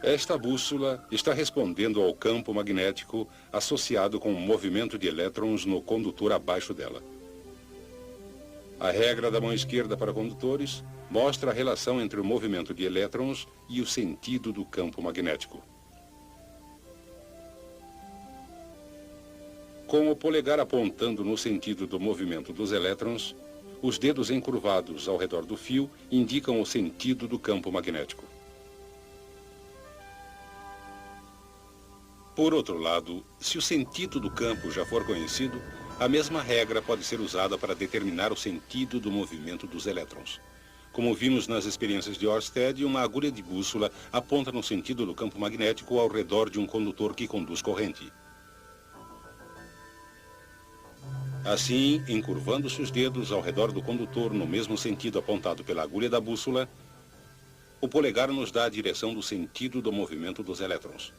Esta bússola está respondendo ao campo magnético associado com o movimento de elétrons no condutor abaixo dela. A regra da mão esquerda para condutores mostra a relação entre o movimento de elétrons e o sentido do campo magnético. Com o polegar apontando no sentido do movimento dos elétrons, os dedos encurvados ao redor do fio indicam o sentido do campo magnético. Por outro lado, se o sentido do campo já for conhecido, a mesma regra pode ser usada para determinar o sentido do movimento dos elétrons. Como vimos nas experiências de Ørsted, uma agulha de bússola aponta no sentido do campo magnético ao redor de um condutor que conduz corrente. Assim, encurvando-se os dedos ao redor do condutor no mesmo sentido apontado pela agulha da bússola, o polegar nos dá a direção do sentido do movimento dos elétrons.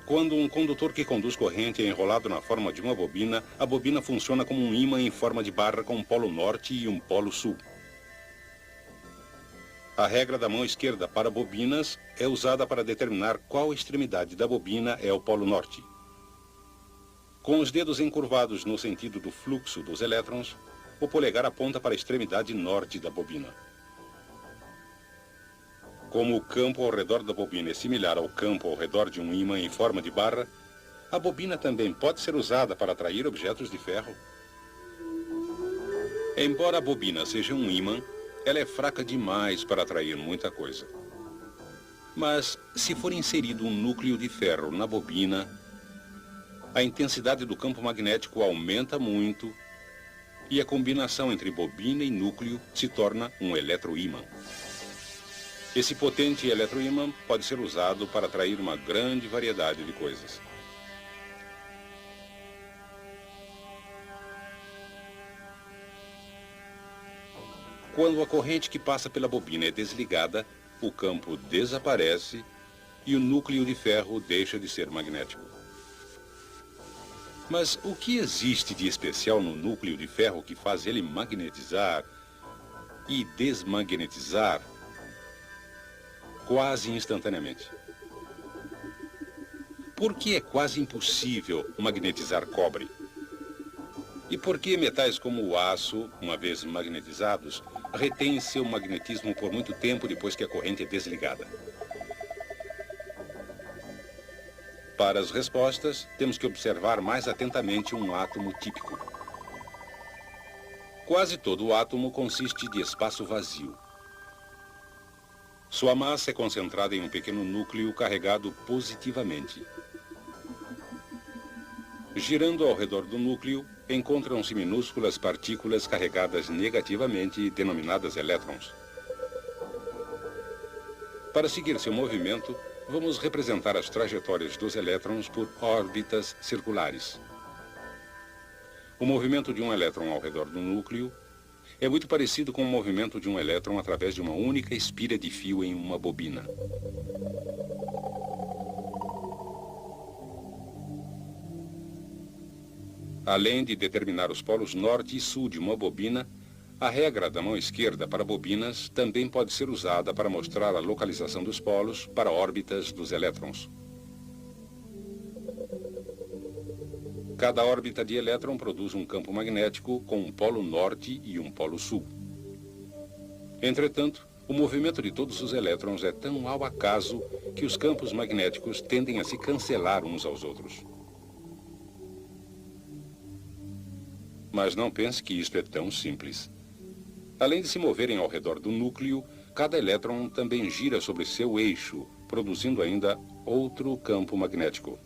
Quando um condutor que conduz corrente é enrolado na forma de uma bobina, a bobina funciona como um ímã em forma de barra com um polo norte e um polo sul. A regra da mão esquerda para bobinas é usada para determinar qual extremidade da bobina é o polo norte. Com os dedos encurvados no sentido do fluxo dos elétrons, o polegar aponta para a extremidade norte da bobina. Como o campo ao redor da bobina é similar ao campo ao redor de um ímã em forma de barra, a bobina também pode ser usada para atrair objetos de ferro. Embora a bobina seja um ímã, ela é fraca demais para atrair muita coisa. Mas, se for inserido um núcleo de ferro na bobina, a intensidade do campo magnético aumenta muito e a combinação entre bobina e núcleo se torna um eletroímã. Esse potente eletroímã pode ser usado para atrair uma grande variedade de coisas. Quando a corrente que passa pela bobina é desligada, o campo desaparece e o núcleo de ferro deixa de ser magnético. Mas o que existe de especial no núcleo de ferro que faz ele magnetizar e desmagnetizar quase instantaneamente? Por que é quase impossível magnetizar cobre? E por que metais como o aço, uma vez magnetizados, retêm seu magnetismo por muito tempo depois que a corrente é desligada? Para as respostas, temos que observar mais atentamente um átomo típico. Quase todo o átomo consiste de espaço vazio. Sua massa é concentrada em um pequeno núcleo carregado positivamente. Girando ao redor do núcleo, encontram-se minúsculas partículas carregadas negativamente, denominadas elétrons. Para seguir seu movimento, vamos representar as trajetórias dos elétrons por órbitas circulares. O movimento de um elétron ao redor do núcleo é muito parecido com o movimento de um elétron através de uma única espira de fio em uma bobina. Além de determinar os polos norte e sul de uma bobina, a regra da mão esquerda para bobinas também pode ser usada para mostrar a localização dos polos para órbitas dos elétrons. Cada órbita de elétron produz um campo magnético com um polo norte e um polo sul. Entretanto, o movimento de todos os elétrons é tão ao acaso que os campos magnéticos tendem a se cancelar uns aos outros. Mas não pense que isto é tão simples. Além de se moverem ao redor do núcleo, cada elétron também gira sobre seu eixo, produzindo ainda outro campo magnético.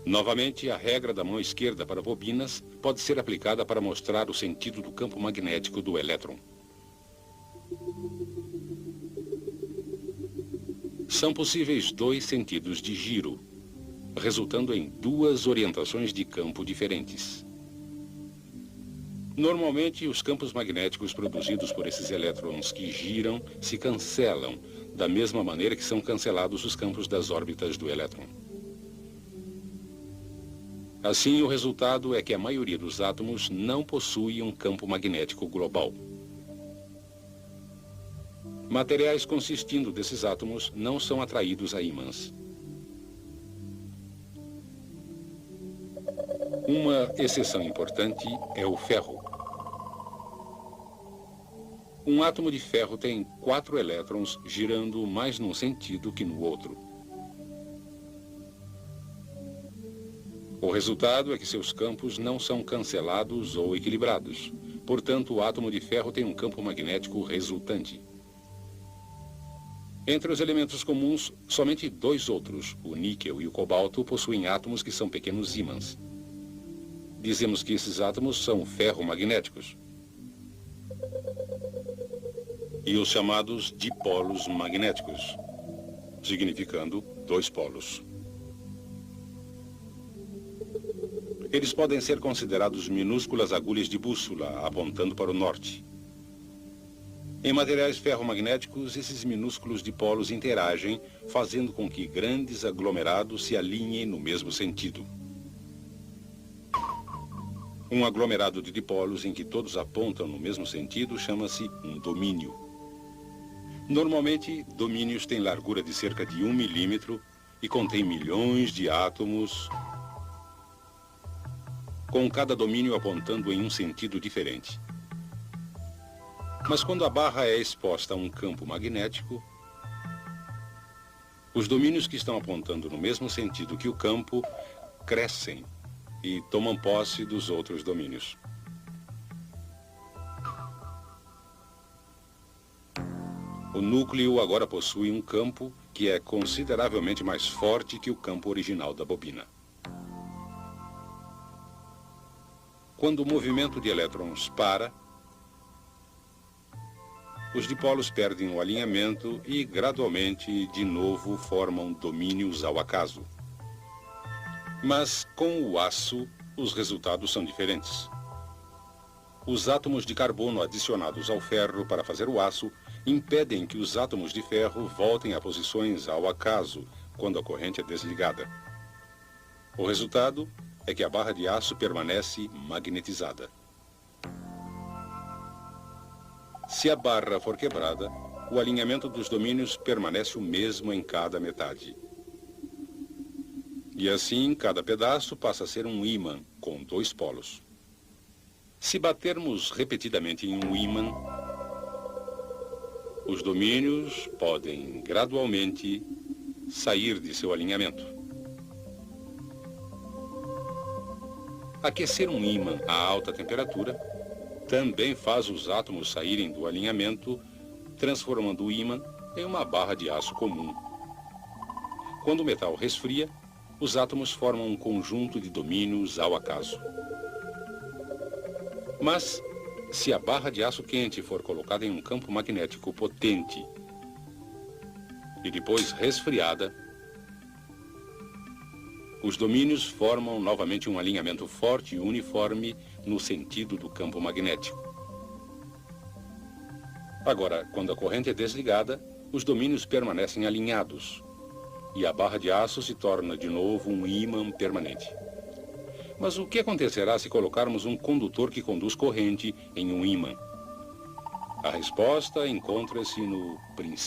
Novamente, a regra da mão esquerda para bobinas pode ser aplicada para mostrar o sentido do campo magnético do elétron. São possíveis dois sentidos de giro, resultando em duas orientações de campo diferentes. Normalmente, os campos magnéticos produzidos por esses elétrons que giram se cancelam, da mesma maneira que são cancelados os campos das órbitas do elétron. Assim, o resultado é que a maioria dos átomos não possui um campo magnético global. Materiais consistindo desses átomos não são atraídos a ímãs. Uma exceção importante é o ferro. Um átomo de ferro tem 4 elétrons girando mais num sentido que no outro. O resultado é que seus campos não são cancelados ou equilibrados. Portanto, o átomo de ferro tem um campo magnético resultante. Entre os elementos comuns, somente 2 outros, o níquel e o cobalto, possuem átomos que são pequenos ímãs. Dizemos que esses átomos são ferromagnéticos. E os chamados dipolos magnéticos, significando 2 polos. Eles podem ser considerados minúsculas agulhas de bússola, apontando para o norte. Em materiais ferromagnéticos, esses minúsculos dipolos interagem, fazendo com que grandes aglomerados se alinhem no mesmo sentido. Um aglomerado de dipolos em que todos apontam no mesmo sentido chama-se um domínio. Normalmente, domínios têm largura de cerca de 1 milímetro e contêm milhões de átomos, com cada domínio apontando em um sentido diferente. Mas quando a barra é exposta a um campo magnético, os domínios que estão apontando no mesmo sentido que o campo crescem e tomam posse dos outros domínios. O núcleo agora possui um campo que é consideravelmente mais forte que o campo original da bobina. Quando o movimento de elétrons para, os dipolos perdem o alinhamento e, gradualmente, de novo formam domínios ao acaso. Mas, com o aço, os resultados são diferentes. Os átomos de carbono adicionados ao ferro para fazer o aço impedem que os átomos de ferro voltem a posições ao acaso quando a corrente é desligada. O resultado é que a barra de aço permanece magnetizada. Se a barra for quebrada, o alinhamento dos domínios permanece o mesmo em cada metade. E assim, cada pedaço passa a ser um ímã com 2 polos. Se batermos repetidamente em um ímã, os domínios podem gradualmente sair de seu alinhamento. Aquecer um ímã a alta temperatura também faz os átomos saírem do alinhamento, transformando o ímã em uma barra de aço comum. Quando o metal resfria, os átomos formam um conjunto de domínios ao acaso. Mas, se a barra de aço quente for colocada em um campo magnético potente e depois resfriada, os domínios formam novamente um alinhamento forte e uniforme no sentido do campo magnético. Agora, quando a corrente é desligada, os domínios permanecem alinhados e a barra de aço se torna de novo um ímã permanente. Mas o que acontecerá se colocarmos um condutor que conduz corrente em um ímã? A resposta encontra-se no princípio.